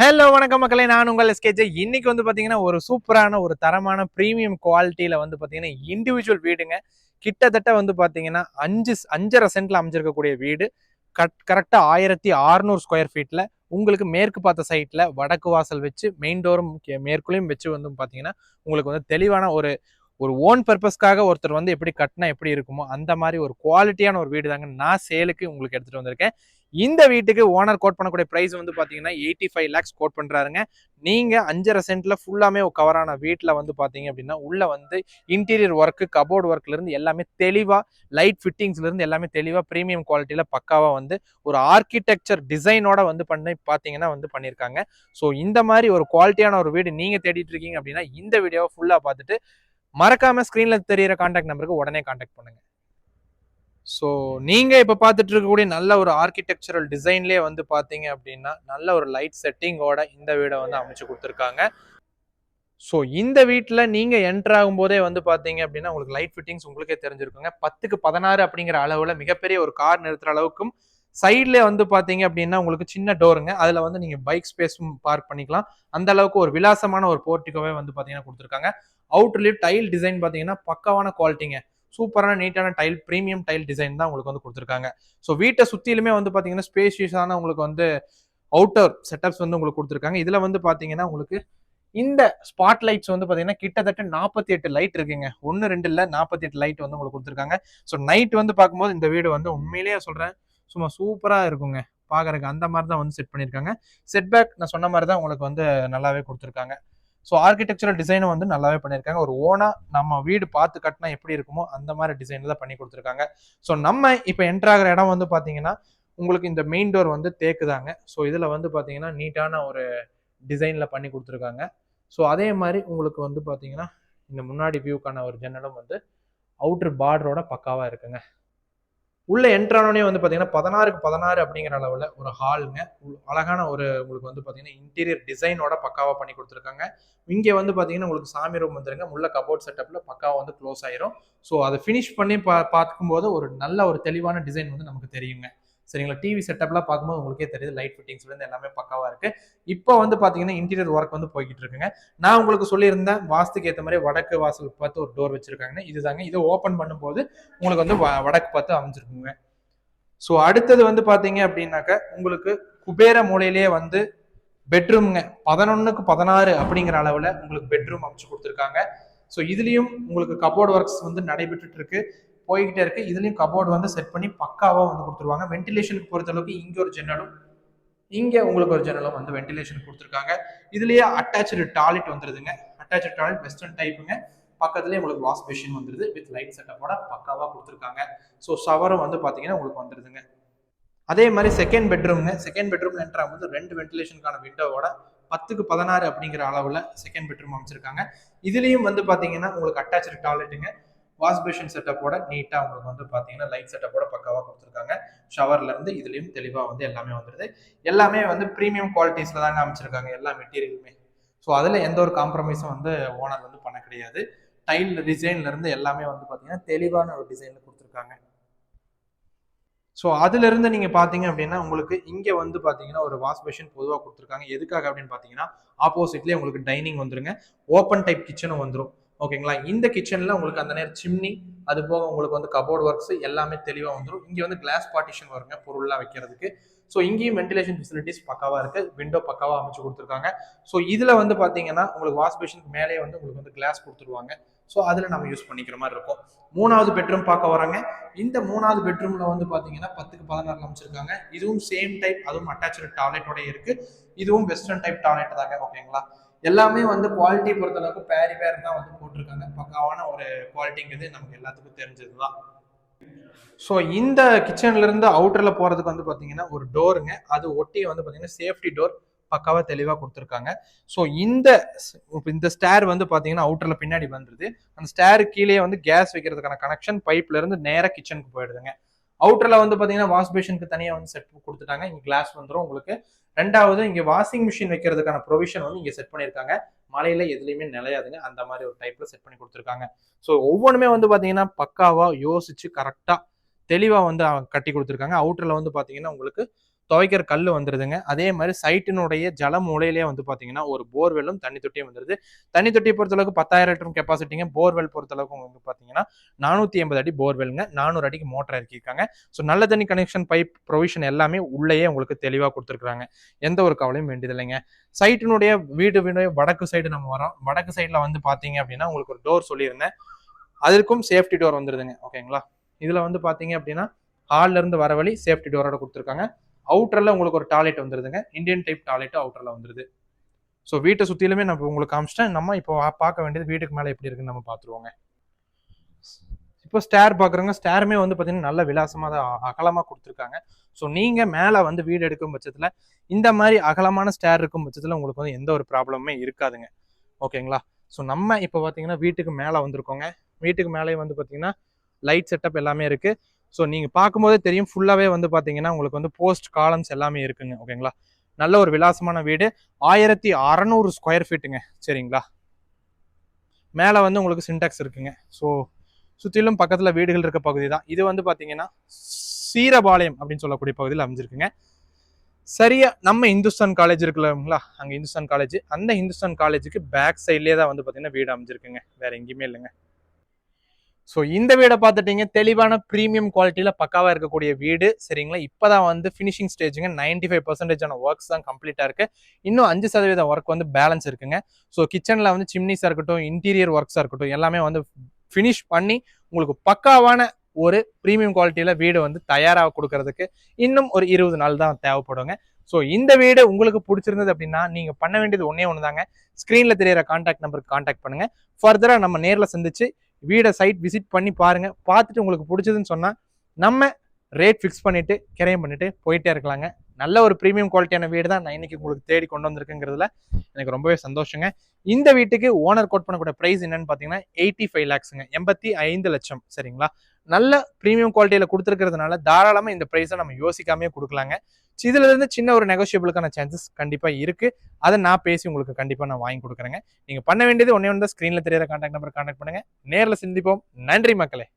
Hello வணக்கம் மக்களே, நான் உங்கள் எஸ்கேஜே. இன்னைக்கு வந்து பாத்தீங்கன்னா ஒரு சூப்பரான ஒரு தரமான பிரீமியம் குவாலிட்டியில வந்து பாத்தீங்கன்னா இண்டிவிஜுவல் வீடுங்க. கிட்டத்தட்ட வந்து பாத்தீங்கன்னா 5.5 சென்ட்ல அமைஞ்சிருக்கக்கூடிய வீடு. கரெக்டா 1600 ஸ்கொயர் ஃபீட்ல உங்களுக்கு மேற்கு பார்த்த சைட்ல வடக்கு வாசல் வச்சு மெயின் டோரும் மேற்குலையும் வச்சு வந்து பாத்தீங்கன்னா உங்களுக்கு வந்து தெளிவான ஒரு ஒரு ஓன் பர்பஸ்க்காக ஒருத்தர் வந்து எப்படி கட்டினா எப்படி இருக்குமோ அந்த மாதிரி ஒரு குவாலிட்டியான ஒரு வீடு தாங்க நான் சேலுக்கு உங்களுக்கு எடுத்துட்டு வந்திருக்கேன். இந்த வீட்டுக்கு ஓனர் கோட் பண்ணக்கூடிய பிரைஸ் வந்து பாத்தீங்கன்னா 85 lakhs கோட் பண்றாருங்க. நீங்க 5.5 சென்ட்ல ஃபுல்லாமே கவரான வீட்டுல வந்து பாத்தீங்க அப்படின்னா உள்ள வந்து இன்டீரியர் ஒர்க், கபோர்ட் ஒர்க்ல இருந்து எல்லாமே தெளிவா, லைட் ஃபிட்டிங்ஸ்ல இருந்து எல்லாமே தெளிவா பிரீமியம் குவாலிட்டியில பக்காவா வந்து ஒரு ஆர்கிடெக்சர் டிசைனோட வந்து பண்ணி பாத்தீங்கன்னா வந்து பண்ணியிருக்காங்க. ஸோ இந்த மாதிரி ஒரு குவாலிட்டியான ஒரு வீடு நீங்க தேடிட்டு இருக்கீங்க அப்படின்னா இந்த வீடியோவை ஃபுல்லா பார்த்துட்டு மறக்காம ஸ்கிரீன்ல தெரியிற கான்டாக்ட் நம்பருக்கு உடனே கான்டாக்ட் பண்ணுங்க. ஸோ நீங்க இப்ப பார்த்துட்டு இருக்கக்கூடிய நல்ல ஒரு ஆர்கிடெக்சரல் டிசைன்லயே வந்து பாத்தீங்க அப்படின்னா நல்ல ஒரு லைட் செட்டிங்கோட இந்த வீடை வந்து அமைச்சு கொடுத்துருக்காங்க. ஸோ இந்த வீட்டில் நீங்க என்டர் ஆகும் போதே வந்து பாத்தீங்க அப்படின்னா உங்களுக்கு லைட் ஃபிட்டிங்ஸ் உங்களுக்கே தெரிஞ்சிருக்குங்க. 10க்கு 16 அப்படிங்கிற அளவுல மிகப்பெரிய ஒரு கார் நிறுத்துற அளவுக்கும் சைட்ல வந்து பாத்தீங்க அப்படின்னா உங்களுக்கு சின்ன டோருங்க. அதுல வந்து நீங்க பைக் ஸ்பேஸும் பார்க் பண்ணிக்கலாம். அந்த அளவுக்கு ஒரு விலாசமான ஒரு போர்ட்டிகோவே வந்து பாத்தீங்கன்னா கொடுத்துருக்காங்க. அவுட்டர்லயும் டைல் டிசைன் பாத்தீங்கன்னா பக்காவான குவாலிட்டிங்க. சூப்பரான நீட்டான டைல், பிரீமியம் டைல் டிசைன் தான் உங்களுக்கு வந்து கொடுத்துருக்காங்க. ஸோ வீட்டை சுத்திலுமே வந்து பாத்தீங்கன்னா ஸ்பேஷியஸான உங்களுக்கு வந்து அவுட்டர் செட்டப்ஸ் வந்து உங்களுக்கு கொடுத்துருக்காங்க. இதுல வந்து பாத்தீங்கன்னா உங்களுக்கு இந்த ஸ்பாட் லைட்ஸ் வந்து பாத்தீங்கன்னா கிட்டத்தட்ட 48 லைட் இருக்குங்க. 1 2 இல்ல 48 லைட் வந்து உங்களுக்கு கொடுத்துருக்காங்க. ஸோ நைட் வந்து பார்க்கும்போது இந்த வீடு வந்து உண்மையிலேயே சொல்றேன் சும்மா சூப்பரா இருக்குங்க பாக்குறதுக்கு. அந்த மாதிரி தான் வந்து செட் பண்ணியிருக்காங்க. செட்பேக் நான் சொன்ன மாதிரி தான் உங்களுக்கு வந்து நல்லாவே கொடுத்துருக்காங்க. ஸோ ஆர்கிடெக்சரல் டிசைனும் வந்து நல்லாவே பண்ணியிருக்காங்க. ஒரு ஓனா நம்ம வீடு பார்த்து கட்டினா எப்படி இருக்குமோ அந்த மாதிரி டிசைன்ல தான் பண்ணி கொடுத்துருக்காங்க. ஸோ நம்ம இப்போ என்டர் ஆகிற இடம் வந்து பாத்தீங்கன்னா உங்களுக்கு இந்த மெயின் டோர் வந்து தேக்குதாங்க. ஸோ இதுல வந்து பாத்தீங்கன்னா நீட்டான ஒரு டிசைன்ல பண்ணி கொடுத்துருக்காங்க. ஸோ அதே மாதிரி உங்களுக்கு வந்து பாத்தீங்கன்னா இந்த முன்னாடி வியூக்கான ஒரு ஜன்னலும் வந்து அவுட்டர் பார்டரோட பக்காவா இருக்குங்க. உள்ள என்ட்ரானோடனே வந்து பாத்தீங்கன்னா 16க்கு 16 அப்படிங்கிற அளவுல ஒரு ஹாலுங்க. அழகான ஒரு உங்களுக்கு வந்து பாத்தீங்கன்னா இன்டீரியர் டிசைனோட பக்காவா பண்ணி கொடுத்துருக்காங்க. இங்க வந்து பாத்தீங்கன்னா உங்களுக்கு சாமி ரூம் வந்துருங்க. உள்ள கபோர்ட் செட்டப்ல பக்காவா வந்து க்ளோஸ் ஆயிரும். ஸோ அதை ஃபினிஷ் பண்ணி பார்க்கும்போது ஒரு நல்ல ஒரு தெளிவான டிசைன் வந்து நமக்கு தெரியுங்க. சரிங்களா? டிவி செட்டப்லாம் பார்க்கும்போது உங்களுக்கே தெரியுது லைட் ஃபிட்டிங்ஸ்ல இருந்து எல்லாமே பக்காவா இருக்கு. இப்போ வந்து பாத்தீங்கன்னா இன்டீரியர் ஒர்க் வந்து போய்கிட்டு இருக்குங்க. நான் உங்களுக்கு சொல்லியிருந்தேன் வாஸ்துக்கு ஏற்ற மாதிரி வடக்கு வாசல் பார்த்து ஒரு டோர் வச்சிருக்காங்க. இதுதாங்க. இதை ஓபன் பண்ணும்போது உங்களுக்கு வந்து வடக்கு பார்த்து அமைஞ்சிருக்குங்க. ஸோ அடுத்தது வந்து பாத்தீங்க அப்படின்னாக்க உங்களுக்கு குபேர மூலையிலேயே வந்து பெட்ரூம்ங்க. 11க்கு 16 அப்படிங்கிற அளவுல உங்களுக்கு பெட்ரூம் அமைச்சு கொடுத்துருக்காங்க. ஸோ இதுலயும் உங்களுக்கு கபோர்ட் ஒர்க்ஸ் வந்து நடைபெற்றுட்டு இருக்கு, போய்கிட்டே இருக்கு. இதுலயும் கபோர்டு வந்து செட் பண்ணி பக்காவா வந்து கொடுத்துருவாங்க. வென்டிலேஷனுக்கு பொறுத்த அளவுக்கு இங்க ஒரு ஜன்னலும் இங்க உங்களுக்கு ஒரு ஜன்னலும் வந்து வென்டிலேஷன் கொடுத்துருக்காங்க. இதுலயே அட்டாச்சு டாய்லெட் வந்துருதுங்க. அட்டாச்சு டாய்லெட் வெஸ்டர்ன் டைப்புங்க. பக்கத்துலேயே உங்களுக்கு வாஷ் பேஷன் வந்துருது வித் லைட் செட்டப்போட பக்காவா கொடுத்துருக்காங்க. ஸோ ஷவரும் வந்து பாத்தீங்கன்னா உங்களுக்கு வந்துருதுங்க. அதே மாதிரி செகண்ட் பெட்ரூம்ங்க. செகண்ட் பெட்ரூம்ல என்டர் ஆகும்போது 2 வென்டிலேஷனுக்கான விண்டோவோட 10க்கு 16 அப்படிங்கிற அளவுல செகண்ட் பெட்ரூம் அமைச்சிருக்காங்க. இதுலயும் வந்து பாத்தீங்கன்னா உங்களுக்கு அட்டாச்சு டாய்லெட்டுங்க. வாஷ் பேஷன் செட்டப்போட நீட்டா உங்களுக்கு வந்து பாத்தீங்கன்னா லைட் செட்டப்போட பக்காவா கொடுத்துருக்காங்க. ஷவர்ல இருந்து இதுலயும் தெளிவா வந்து எல்லாமே வந்துருது. எல்லாமே வந்து பிரீமியம் குவாலிட்டிஸ்ல தாங்க அமைச்சிருக்காங்க எல்லா மெட்டீரியலுமே. ஸோ அதுல எந்த ஒரு காம்ப்ரமைஸும் வந்து ஓனர் வந்து பண்ண கிடையாது. டைல் டிசைன்ல இருந்து எல்லாமே வந்து பாத்தீங்கன்னா தெளிவான ஒரு டிசைன்ல கொடுத்துருக்காங்க. ஸோ அதுல இருந்து நீங்க பாத்தீங்க அப்படின்னா உங்களுக்கு இங்க வந்து பாத்தீங்கன்னா ஒரு வாஷ் பேஷன் பொதுவாக கொடுத்துருக்காங்க. எதுக்காக அப்படின்னு பாத்தீங்கன்னா ஆப்போசிட்லேயே உங்களுக்கு டைனிங் வந்துருங்க. ஓப்பன் டைப் கிச்சனும் வந்துடும். ஓகேங்களா? இந்த கிச்சன்ல உங்களுக்கு அந்த நேரம் சிம்னி, அது போக உங்களுக்கு வந்து கபோர்ட் ஒர்க்ஸ் எல்லாமே தெளிவாக வந்துடும். இங்க வந்து கிளாஸ் பார்ட்டிஷன் வருங்க பொருள்லாம் வைக்கிறதுக்கு. ஸோ இங்கேயும் வென்டிலேஷன் ஃபெசிலிட்டிஸ் பக்காவா இருக்கு. விண்டோ பக்காவா அமைச்சு கொடுத்துருக்காங்க. ஸோ இதுல வந்து பாத்தீங்கன்னா உங்களுக்கு வாஷ் பேஷனுக்கு மேலே வந்து உங்களுக்கு வந்து கிளாஸ் கொடுத்துருவாங்க. ஸோ அதுல நம்ம யூஸ் பண்ணிக்கிற மாதிரி இருக்கும். 3வது பெட்ரூம் பார்க்க வராங்க. இந்த 3வது பெட்ரூம்ல வந்து பாத்தீங்கன்னா 10க்கு 16 அமைச்சிருக்காங்க. இதுவும் சேம் டைப், அதுவும் அட்டாச்சு டாய்லெட்டோட இருக்கு. இதுவும் வெஸ்டர்ன் டைப் டாய்லெட் தாங்க. ஓகேங்களா? எல்லாமே வந்து குவாலிட்டி பொறுத்த அளவுக்கு பேரி பேர் தான் வந்து போட்டிருக்காங்க. பக்காவான ஒரு குவாலிட்டிங்கிறது நமக்கு எல்லாத்துக்கும் தெரிஞ்சதுதான். ஸோ இந்த கிச்சன்ல இருந்து அவுட்டர்ல போறதுக்கு வந்து பாத்தீங்கன்னா ஒரு டோருங்க. அது ஒட்டி வந்து பாத்தீங்கன்னா சேஃப்டி டோர் பக்காவா தெளிவா கொடுத்துருக்காங்க. ஸோ இந்த ஸ்டேர் வந்து பாத்தீங்கன்னா அவுட்டர்ல பின்னாடி வந்துருது. அந்த ஸ்டேர் கீழே வந்து கேஸ் வைக்கிறதுக்கான கனெக்ஷன் பைப்ல இருந்து நேரா கிச்சனுக்கு போயிடுதுங்க. அவுட்டர்ல வந்து பாத்தீங்கன்னா வாஷ் பேஷனுக்கு தனியா வந்து செட் கொடுத்துட்டாங்க. இங்க கிளாஸ் வந்துடும் உங்களுக்கு. ரெண்டாவது இங்க வாஷிங் மிஷின் வைக்கிறதுக்கான ப்ரொவிஷன் வந்து இங்க செட் பண்ணியிருக்காங்க. மழையில எதுலையுமே நிலையாதுங்க. அந்த மாதிரி ஒரு டைப்ல செட் பண்ணி கொடுத்துருக்காங்க. ஸோ ஒவ்வொன்றுமே வந்து பாத்தீங்கன்னா பக்காவா யோசிச்சு கரெக்டா தெளிவா வந்து கட்டி கொடுத்துருக்காங்க. அவுட்டர்ல வந்து பாத்தீங்கன்னா உங்களுக்கு துவைக்கிற கல் வந்துருதுங்க. அதே மாதிரி சைட்டினுடைய ஜல மூலையிலேயே வந்து பாத்தீங்கன்னா ஒரு போர்வெல்லும் தண்ணி தொட்டியும் வந்துருது. தண்ணி தொட்டியை பொறுத்தளவுக்கு 10,000 லிட்டர் கெப்பாசிட்டிங்க. போர்வெல் பொறுத்தளவுக்கு வந்து பாத்தீங்கன்னா 480 அடி போர்வெல்ங்க. 400 அடிக்கு மோட்டர் இறக்கியிருக்காங்க. ஸோ நல்ல தண்ணி கனெக்ஷன், பைப் ப்ரொவிஷன் எல்லாமே உள்ளேயே உங்களுக்கு தெளிவா கொடுத்துருக்காங்க. எந்த ஒரு கவலையும் வேண்டியதில்லைங்க. சைட்டினுடைய வீடு வடக்கு சைடு நம்ம வரோம். வடக்கு சைடுல வந்து பாத்தீங்க அப்படின்னா உங்களுக்கு ஒரு டோர் சொல்லியிருந்தேன். அதற்கும் சேஃப்டி டோர் வந்துருதுங்க. ஓகேங்களா? இதுல வந்து பாத்தீங்க அப்படின்னா ஹால்ல இருந்து வர வழி சேஃப்டி டோரோட கொடுத்துருக்காங்க. அவுட்டர்ல உங்களுக்கு ஒரு டாய்லெட் வந்துருதுங்க. இந்தியன் டைப் டாய்லெட் அவுட்டர்ல வந்துருது. ஸோ வீட்டை சுத்திலுமே நான் உங்களுக்கு காமிச்சிட்டேன். நம்ம இப்போ பார்க்க வேண்டியது வீட்டுக்கு மேல எப்படி இருக்குன்னு நம்ம பார்த்துருவோங்க. இப்போ ஸ்டேர் பார்க்குறோங்க. ஸ்டேருமே வந்து பார்த்தீங்கன்னா நல்ல விலாசமா தான் அகலமா கொடுத்துருக்காங்க. ஸோ நீங்க மேல வந்து வீடு எடுக்கும் பட்சத்துல இந்த மாதிரி அகலமான ஸ்டேர் இருக்கும் பட்சத்துல உங்களுக்கு வந்து எந்த ஒரு ப்ராப்ளமுமே இருக்காதுங்க. ஓகேங்களா? ஸோ நம்ம இப்போ பார்த்தீங்கன்னா வீட்டுக்கு மேல வந்திருக்கோங்க. வீட்டுக்கு மேலே வந்து பார்த்தீங்கன்னா லைட் செட்டப் எல்லாமே இருக்கு. ஸோ நீங்க பார்க்கும்போதே தெரியும், ஃபுல்லாவே வந்து பார்த்தீங்கன்னா உங்களுக்கு வந்து போஸ்ட் காலம்ஸ் எல்லாமே இருக்குங்க. ஓகேங்களா? நல்ல ஒரு விலாசமான வீடு. 1600 ஸ்கொயர் ஃபீட்டுங்க. சரிங்களா? மேல வந்து உங்களுக்கு சின்டாக்ஸ் இருக்குங்க. ஸோ சுற்றிலும் பக்கத்துல வீடுகள் இருக்க பகுதி தான் இது. வந்து பாத்தீங்கன்னா சீரபாளையம் அப்படின்னு சொல்லக்கூடிய பகுதியில் அமைஞ்சிருக்குங்க. சரியா நம்ம இந்துஸ்தான் காலேஜ் இருக்குல்லங்களா, அங்க இந்துஸ்தான் காலேஜ், அந்த இந்துஸ்தான் காலேஜுக்கு பேக் சைட்லயே தான் வந்து பாத்தீங்கன்னா வீடு அமைஞ்சிருக்குங்க. வேற எங்கேயுமே இல்லைங்க. ஸோ இந்த வீடை பார்த்துட்டீங்க. தெளிவான ப்ரீமியம் குவாலிட்டியில் பக்காவாக இருக்கக்கூடிய வீடு. சரிங்களா? இப்போதான் வந்து ஃபினிஷிங் ஸ்டேஜுங்க. 95% ஒர்க்ஸ் தான் கம்ப்ளீட்டாக இருக்கு. இன்னும் 5% ஒர்க் வந்து பேலன்ஸ் இருக்குங்க. ஸோ கிச்சனில் வந்து சிம்னிஸாக இருக்கட்டும், இன்டீரியர் ஒர்க்ஸாக இருக்கட்டும், எல்லாமே வந்து ஃபினிஷ் பண்ணி உங்களுக்கு பக்காவான ஒரு ப்ரீமியம் குவாலிட்டியில் வீடு வந்து தயாராக கொடுக்கறதுக்கு இன்னும் ஒரு 20 நாள் தான் தேவைப்படுங்க. ஸோ இந்த வீடு உங்களுக்கு பிடிச்சிருந்தது அப்படின்னா நீங்க பண்ண வேண்டியது ஒன்னே ஒன்று தாங்க. ஸ்க்ரீன்ல தெரியற கான்டாக்ட் நம்பருக்கு கான்டாக்ட் பண்ணுங்க. ஃபர்தரா நம்ம நேரில் சந்திச்சு வீடை சைட் விசிட் பண்ணி பாருங்க. பார்த்துட்டு உங்களுக்கு பிடிச்சதுன்னு சொன்னா நம்ம ரேட் ஃபிக்ஸ் பண்ணிட்டு கிரையம் பண்ணிட்டு போயிட்டே இருக்கலாங்க. நல்ல ஒரு ப்ரீமியம் குவாலிட்டியான வீடு தான் நான் இன்னைக்கு உங்களுக்கு தேடி கொண்டு வந்திருக்குங்கிறதுல எனக்கு ரொம்பவே சந்தோஷங்க. இந்த வீட்டுக்கு ஓனர் கோட் பண்ணக்கூடிய பிரைஸ் என்னன்னு பாத்தீங்கன்னா 85 லேக்ஸுங்க. 85 லட்சம். சரிங்களா? நல்ல ப்ரீமியம் குவாலிட்டியில கொடுத்துருக்கிறதுனால தாராளமா இந்த பிரைஸை நம்ம யோசிக்காமே கொடுக்கலாங்க. இதுல இருந்து சின்ன ஒரு நெகோசியபிளுக்கான சான்சஸ் கண்டிப்பா இருக்கு. அதை நான் பேசி உங்களுக்கு கண்டிப்பா நான் வாங்கி கொடுக்குறேங்க. நீங்க பண்ண வேண்டியது ஒன்னே ஒன்று தான். ஸ்கிரீன்ல தெரியற கான்டாக்ட் நம்பர் கான்டாக்ட் பண்ணுங்க. நேரில் சந்திப்போம். நன்றி மக்களே.